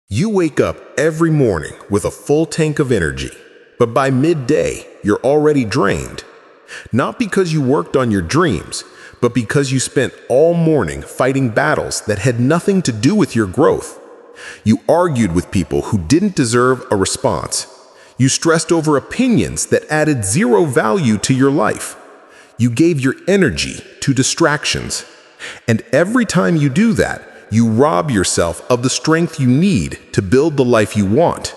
You wake up every morning with a full tank of energy, but by midday, you're already drained. Not because you worked on your dreams, but because you spent all morning fighting battles that had nothing to do with your growth. You argued with people who didn't deserve a response. You stressed over opinions that added zero value to your life. You gave your energy to distractions. And every time you do that, you rob yourself of the strength you need to build the life you want.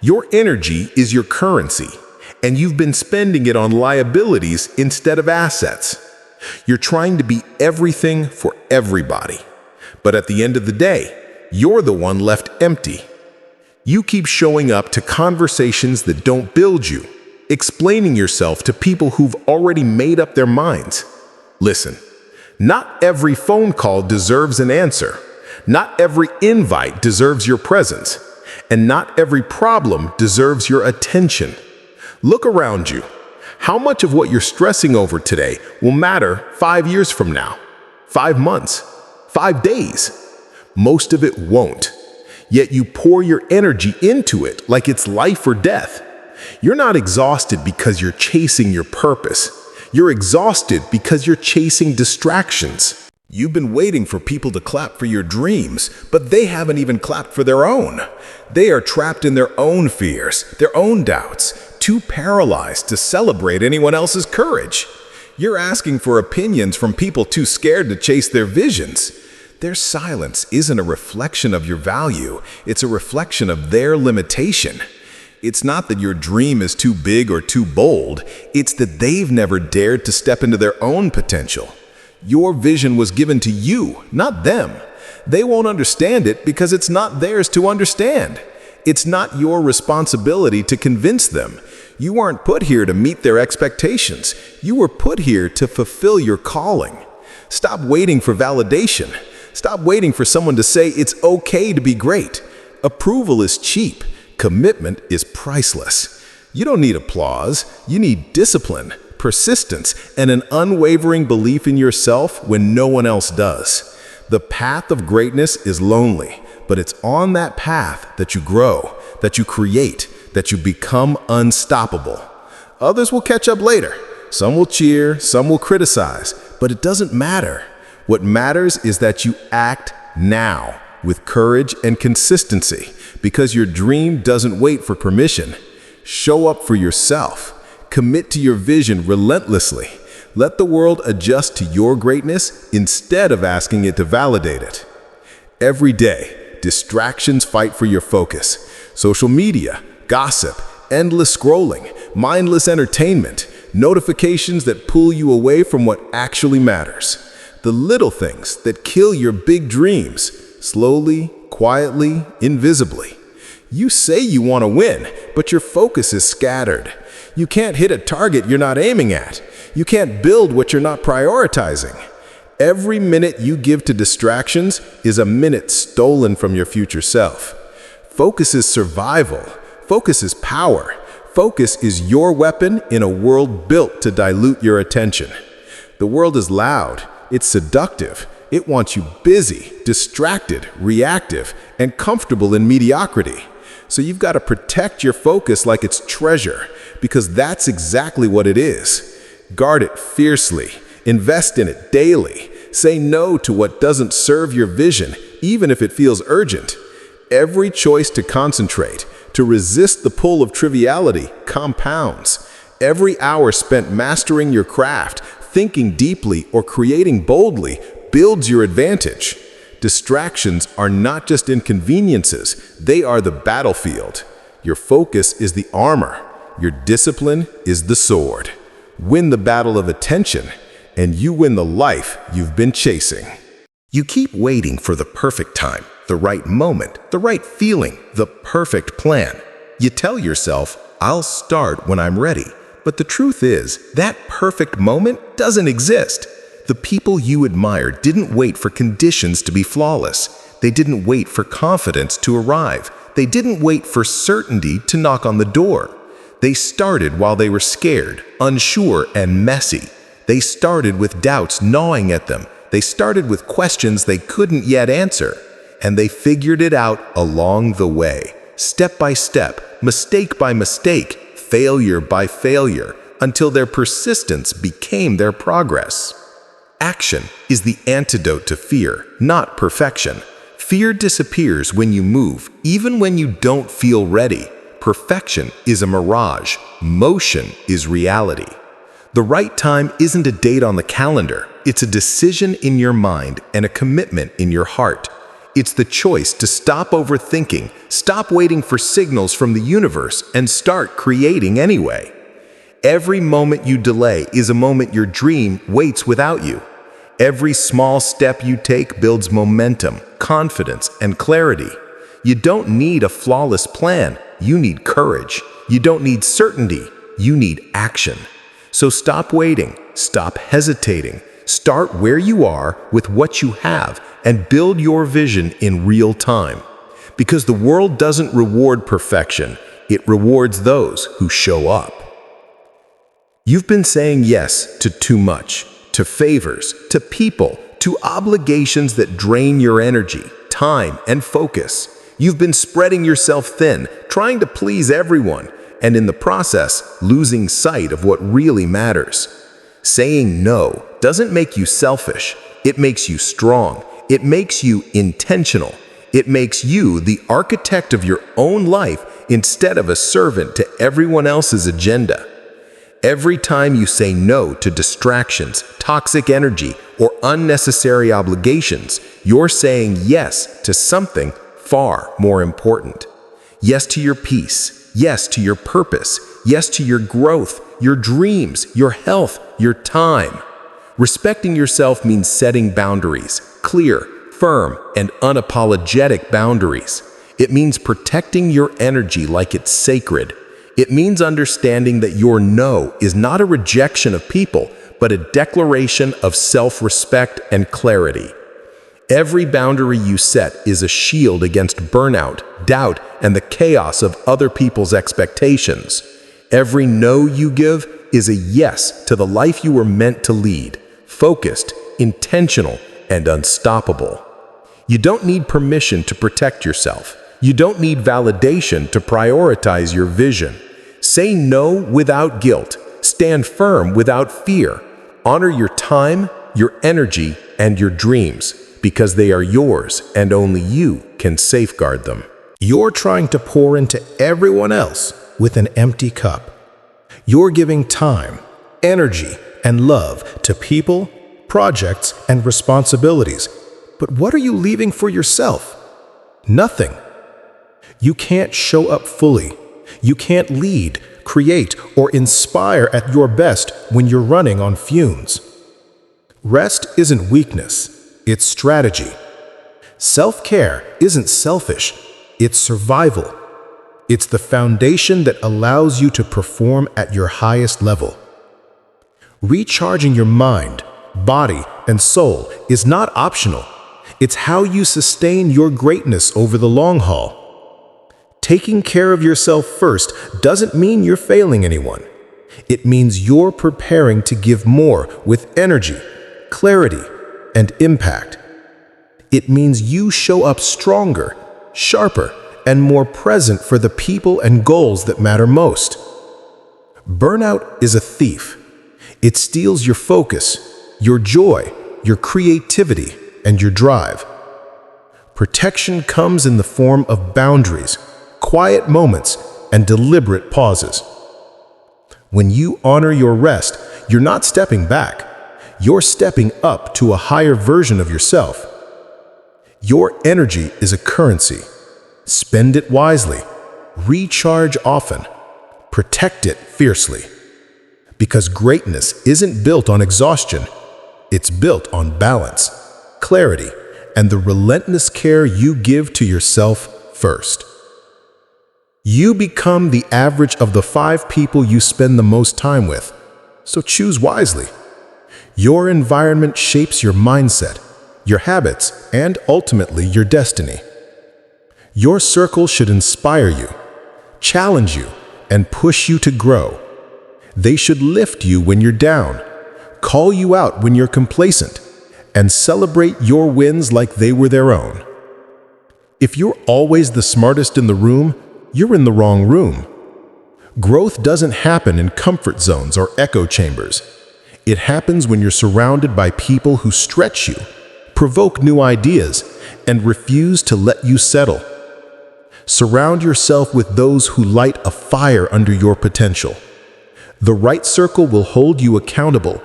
Your energy is your currency, and you've been spending it on liabilities instead of assets. You're trying to be everything for everybody. But at the end of the day, you're the one left empty. You keep showing up to conversations that don't build you, explaining yourself to people who've already made up their minds. Listen. Not every phone call deserves an answer. Not every invite deserves your presence. And not every problem deserves your attention. Look around you. How much of what you're stressing over today will matter 5 years from now? 5 months? 5 days? Most of it won't. Yet you pour your energy into it like it's life or death. You're not exhausted because you're chasing your purpose. You're exhausted because you're chasing distractions. You've been waiting for people to clap for your dreams, but they haven't even clapped for their own. They are trapped in their own fears, their own doubts, too paralyzed to celebrate anyone else's courage. You're asking for opinions from people too scared to chase their visions. Their silence isn't a reflection of your value, it's a reflection of their limitation. It's not that your dream is too big or too bold, it's that they've never dared to step into their own potential. Your vision was given to you, not them. They won't understand it because it's not theirs to understand. It's not your responsibility to convince them. You weren't put here to meet their expectations. You were put here to fulfill your calling. Stop waiting for validation. Stop waiting for someone to say it's okay to be great. Approval is cheap. Commitment is priceless. You don't need applause. You need discipline, persistence, and an unwavering belief in yourself when no one else does. The path of greatness is lonely, but it's on that path that you grow, that you create, that you become unstoppable. Others will catch up later. Some will cheer, some will criticize, but it doesn't matter. What matters is that you act now with courage and consistency, because your dream doesn't wait for permission. Show up for yourself. Commit to your vision relentlessly. Let the world adjust to your greatness instead of asking it to validate it. Every day, distractions fight for your focus. Social media, gossip, endless scrolling, mindless entertainment, notifications that pull you away from what actually matters. The little things that kill your big dreams, slowly, quietly, invisibly. You say you want to win, but your focus is scattered. You can't hit a target you're not aiming at. You can't build what you're not prioritizing. Every minute you give to distractions is a minute stolen from your future self. Focus is survival. Focus is power. Focus is your weapon in a world built to dilute your attention. The world is loud. It's seductive. It wants you busy, distracted, reactive, and comfortable in mediocrity. So you've got to protect your focus like it's treasure, because that's exactly what it is. Guard it fiercely. Invest in it daily. Say no to what doesn't serve your vision, even if it feels urgent. Every choice to concentrate, to resist the pull of triviality, compounds. Every hour spent mastering your craft, thinking deeply, or creating boldly builds your advantage. Distractions are not just inconveniences, they are the battlefield. Your focus is the armor. Your discipline is the sword. Win the battle of attention, and you win the life you've been chasing. You keep waiting for the perfect time, the right moment, the right feeling, the perfect plan. You tell yourself, I'll start when I'm ready. But the truth is, that perfect moment doesn't exist. The people you admire didn't wait for conditions to be flawless. They didn't wait for confidence to arrive. They didn't wait for certainty to knock on the door. They started while they were scared, unsure, and messy. They started with doubts gnawing at them. They started with questions they couldn't yet answer. and they figured it out along the way, step by step, mistake by mistake, failure by failure, until their persistence became their progress. Action is the antidote to fear, not perfection. Fear disappears when you move, even when you don't feel ready. Perfection is a mirage. Motion is reality. The right time isn't a date on the calendar. It's a decision in your mind and a commitment in your heart. It's the choice to stop overthinking, stop waiting for signals from the universe, and start creating anyway. Every moment you delay is a moment your dream waits without you. Every small step you take builds momentum, confidence, and clarity. You don't need a flawless plan. You need courage. You don't need certainty. You need action. So stop waiting, stop hesitating, start where you are with what you have, and build your vision in real time. Because the world doesn't reward perfection, it rewards those who show up. You've been saying yes to too much, to favors, to people, to obligations that drain your energy, time, and focus. You've been spreading yourself thin, trying to please everyone, and in the process, losing sight of what really matters. Saying no doesn't make you selfish. It makes you strong. It makes you intentional. It makes you the architect of your own life instead of a servant to everyone else's agenda. Every time you say no to distractions, toxic energy, or unnecessary obligations, you're saying yes to something far more important. Yes to your peace. Yes to your purpose. Yes to your growth, your dreams, your health, your time. Respecting yourself means setting boundaries, clear, firm, and unapologetic boundaries. It means protecting your energy like it's sacred. It means understanding that your no is not a rejection of people, but a declaration of self-respect and clarity. Every boundary you set is a shield against burnout, doubt, and the chaos of other people's expectations. Every no you give is a yes to the life you were meant to lead, focused, intentional, and unstoppable. You don't need permission to protect yourself. You don't need validation to prioritize your vision. Say no without guilt. Stand firm without fear. Honor your time, your energy, and your dreams, because they are yours and only you can safeguard them. You're trying to pour into everyone else with an empty cup. You're giving time, energy, and love to people, projects, and responsibilities. But what are you leaving for yourself? Nothing. You can't show up fully. You can't lead, create, or inspire at your best when you're running on fumes. Rest isn't weakness. It's strategy. Self-care isn't selfish. It's survival. It's the foundation that allows you to perform at your highest level. Recharging your mind, body, and soul is not optional. It's how you sustain your greatness over the long haul. Taking care of yourself first doesn't mean you're failing anyone. It means you're preparing to give more with energy, clarity, and impact. It means you show up stronger, sharper, and more present for the people and goals that matter most. Burnout is a thief. It steals your focus, your joy, your creativity, and your drive. Protection comes in the form of boundaries, quiet moments, and deliberate pauses. When you honor your rest, you're not stepping back. You're stepping up to a higher version of yourself. Your energy is a currency. Spend it wisely. Recharge often. Protect it fiercely. Because greatness isn't built on exhaustion. It's built on balance, clarity, and the relentless care you give to yourself first. You become the average of the 5 people you spend the most time with, so choose wisely. Your environment shapes your mindset, your habits, and ultimately your destiny. Your circle should inspire you, challenge you, and push you to grow. They should lift you when you're down, call you out when you're complacent, and celebrate your wins like they were their own. If you're always the smartest in the room, you're in the wrong room. Growth doesn't happen in comfort zones or echo chambers. It happens when you're surrounded by people who stretch you, provoke new ideas, and refuse to let you settle. Surround yourself with those who light a fire under your potential. The right circle will hold you accountable,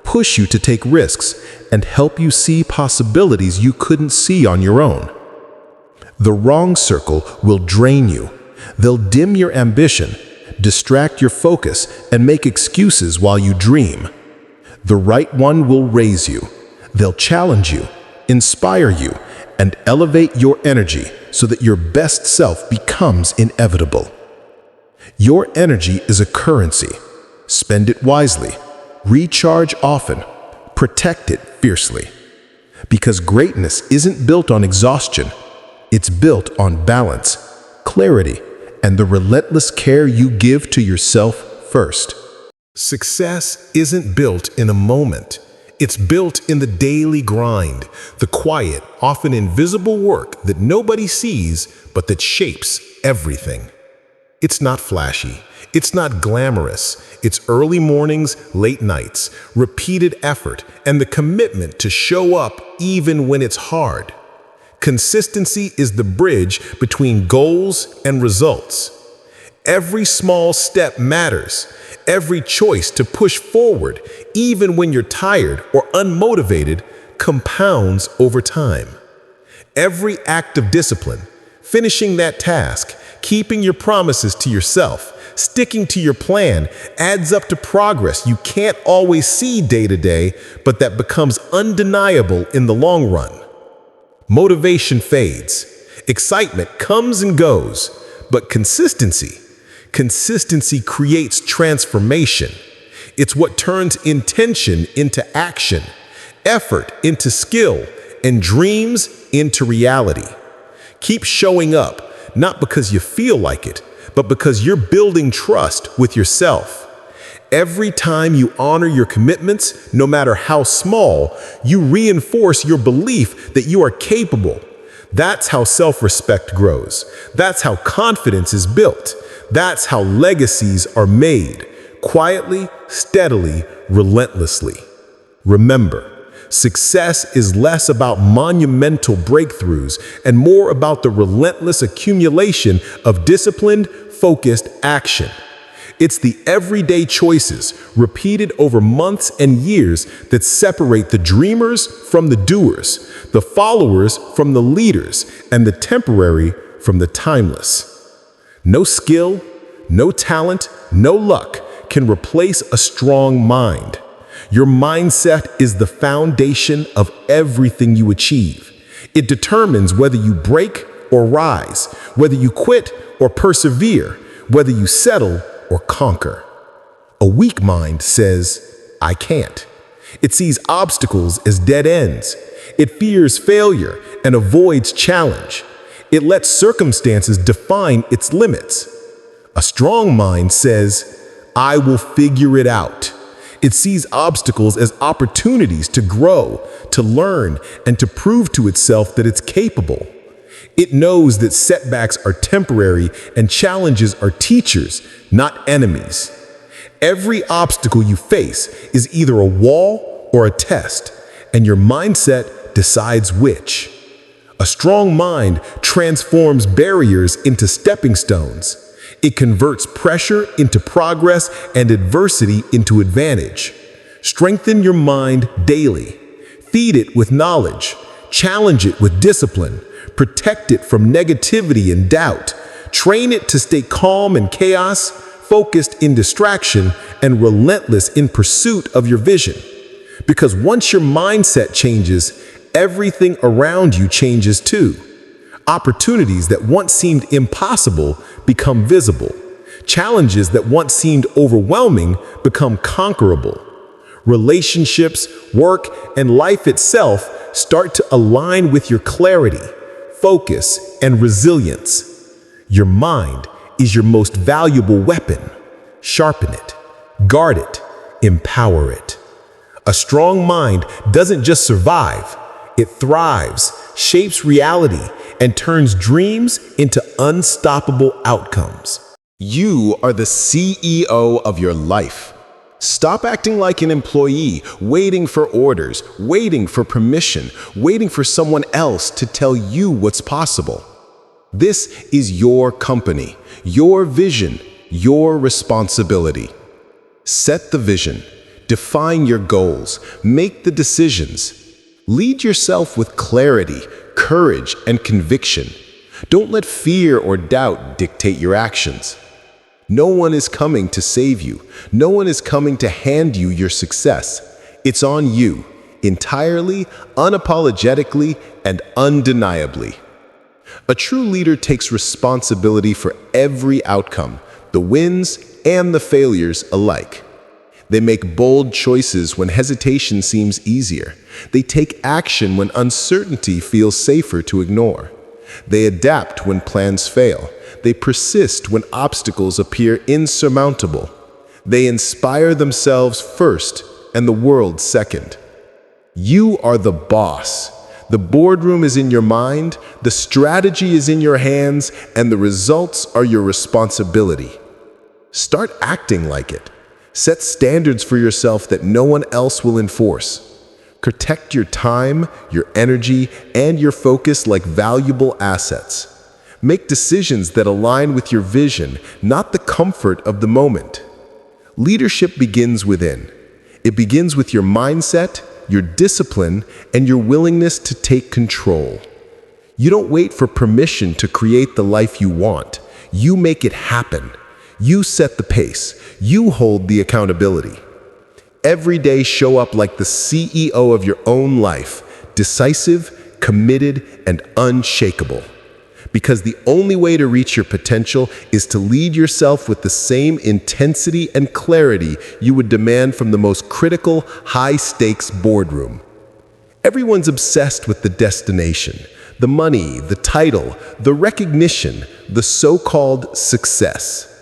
push you to take risks, and help you see possibilities you couldn't see on your own. The wrong circle will drain you. They'll dim your ambition, distract your focus, and make excuses while you dream. The right one will raise you. They'll challenge you, inspire you, and elevate your energy so that your best self becomes inevitable. Your energy is a currency. Spend it wisely. Recharge often. Protect it fiercely. Because greatness isn't built on exhaustion. It's built on balance, clarity, and the relentless care you give to yourself first. Success isn't built in a moment. It's built in the daily grind, the quiet, often invisible work that nobody sees, but that shapes everything. It's not flashy. It's not glamorous. It's early mornings, late nights, repeated effort, and the commitment to show up even when it's hard. Consistency is the bridge between goals and results. Every small step matters. Every choice to push forward, even when you're tired or unmotivated, compounds over time. Every act of discipline, finishing that task, keeping your promises to yourself, sticking to your plan, adds up to progress you can't always see day to day, but that becomes undeniable in the long run. Motivation fades. Excitement comes and goes, but consistency creates transformation. It's what turns intention into action, effort into skill, and dreams into reality. Keep showing up, not because you feel like it, but because you're building trust with yourself. Every time you honor your commitments, no matter how small, you reinforce your belief that you are capable. That's how self-respect grows. That's how confidence is built. That's how legacies are made, quietly, steadily, relentlessly. Remember, success is less about monumental breakthroughs and more about the relentless accumulation of disciplined, focused action. It's the everyday choices, repeated over months and years, that separate the dreamers from the doers, the followers from the leaders, and the temporary from the timeless. No skill, no talent, no luck can replace a strong mind. Your mindset is the foundation of everything you achieve. It determines whether you break or rise, whether you quit or persevere, whether you settle or conquer. A weak mind says, "I can't." It sees obstacles as dead ends. It fears failure and avoids challenge. It lets circumstances define its limits. A strong mind says, "I will figure it out." It sees obstacles as opportunities to grow, to learn, and to prove to itself that it's capable. It knows that setbacks are temporary and challenges are teachers, not enemies. Every obstacle you face is either a wall or a test, and your mindset decides which. A strong mind transforms barriers into stepping stones. It converts pressure into progress and adversity into advantage. Strengthen your mind daily. Feed it with knowledge. Challenge it with discipline. Protect it from negativity and doubt. Train it to stay calm in chaos, focused in distraction, and relentless in pursuit of your vision. Because once your mindset changes, everything around you changes too. Opportunities that once seemed impossible become visible. Challenges that once seemed overwhelming become conquerable. Relationships, work, and life itself start to align with your clarity, focus, and resilience. Your mind is your most valuable weapon. Sharpen it, guard it, empower it. A strong mind doesn't just survive, it thrives, shapes reality, and turns dreams into unstoppable outcomes. You are the CEO of your life. Stop acting like an employee, waiting for orders, waiting for permission, waiting for someone else to tell you what's possible. This is your company, your vision, your responsibility. Set the vision, define your goals, make the decisions. Lead yourself with clarity, courage, and conviction. Don't let fear or doubt dictate your actions. No one is coming to save you. No one is coming to hand you your success. It's on you, entirely, unapologetically, and undeniably. A true leader takes responsibility for every outcome, the wins and the failures alike. They make bold choices when hesitation seems easier. They take action when uncertainty feels safer to ignore. They adapt when plans fail. They persist when obstacles appear insurmountable. They inspire themselves first and the world second. You are the boss. The boardroom is in your mind, the strategy is in your hands, and the results are your responsibility. Start acting like it. Set standards for yourself that no one else will enforce. Protect your time, your energy, and your focus like valuable assets. Make decisions that align with your vision, not the comfort of the moment. Leadership begins within. It begins with your mindset, your discipline, and your willingness to take control. You don't wait for permission to create the life you want. You make it happen. You set the pace. You hold the accountability. Every day show up like the CEO of your own life, decisive, committed, and unshakable. Because the only way to reach your potential is to lead yourself with the same intensity and clarity you would demand from the most critical, high-stakes boardroom. Everyone's obsessed with the destination, the money, the title, the recognition, the so-called success.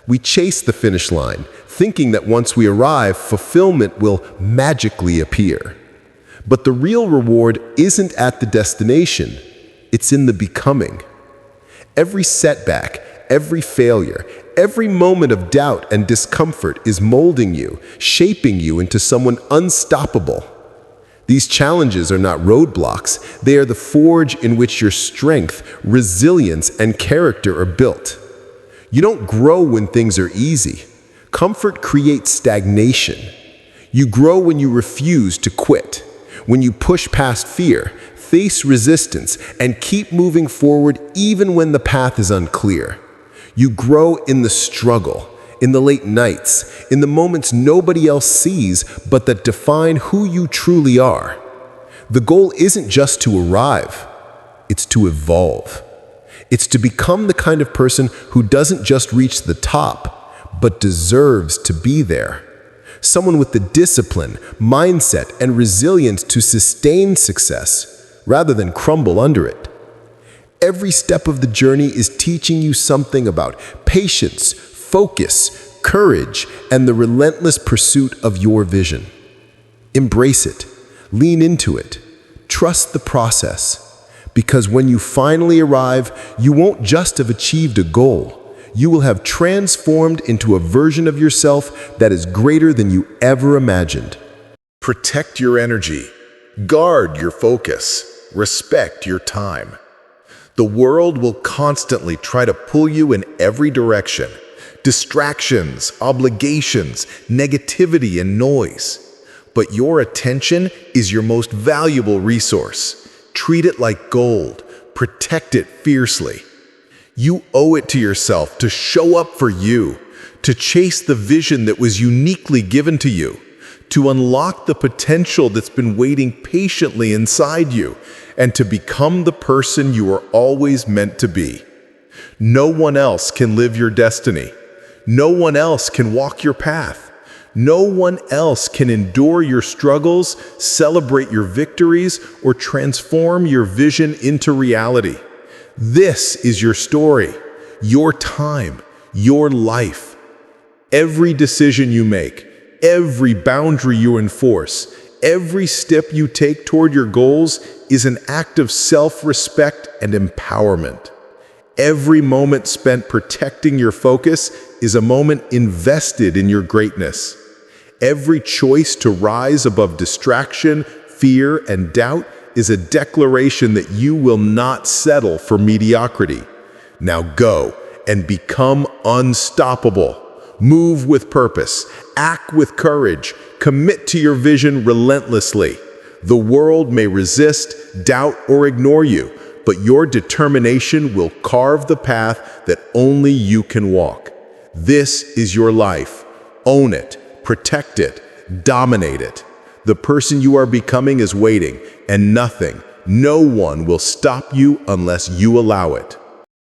We chase the finish line, thinking that once we arrive, fulfillment will magically appear. But the real reward isn't at the destination, it's in the becoming. Every setback, every failure, every moment of doubt and discomfort is molding you, shaping you into someone unstoppable. These challenges are not roadblocks, they are the forge in which your strength, resilience, and character are built. You don't grow when things are easy. Comfort creates stagnation. You grow when you refuse to quit, when you push past fear, face resistance, and keep moving forward even when the path is unclear. You grow in the struggle, in the late nights, in the moments nobody else sees but that define who you truly are. The goal isn't just to arrive, it's to evolve. It's to become the kind of person who doesn't just reach the top, but deserves to be there. Someone with the discipline, mindset, and resilience to sustain success, rather than crumble under it. Every step of the journey is teaching you something about patience, focus, courage, and the relentless pursuit of your vision. Embrace it, lean into it, trust the process, because when you finally arrive, you won't just have achieved a goal, you will have transformed into a version of yourself that is greater than you ever imagined. Protect your energy, guard your focus, respect your time. The world will constantly try to pull you in every direction. Distractions, obligations, negativity, and noise. But your attention is your most valuable resource. Treat it like gold. Protect it fiercely. You owe it to yourself to show up for you, to chase the vision that was uniquely given to you, to unlock the potential that's been waiting patiently inside you, and to become the person you are always meant to be. No one else can live your destiny. No one else can walk your path. No one else can endure your struggles, celebrate your victories, or transform your vision into reality. This is your story, your time, your life. Every decision you make, every boundary you enforce, every step you take toward your goals is an act of self-respect and empowerment. Every moment spent protecting your focus is a moment invested in your greatness. Every choice to rise above distraction, fear, and doubt is a declaration that you will not settle for mediocrity. Now go and become unstoppable. Move with purpose, act with courage, commit to your vision relentlessly. The world may resist, doubt, or ignore you, but your determination will carve the path that only you can walk. This is your life. Own it, protect it, dominate it. The person you are becoming is waiting, and nothing, no one will stop you unless you allow it.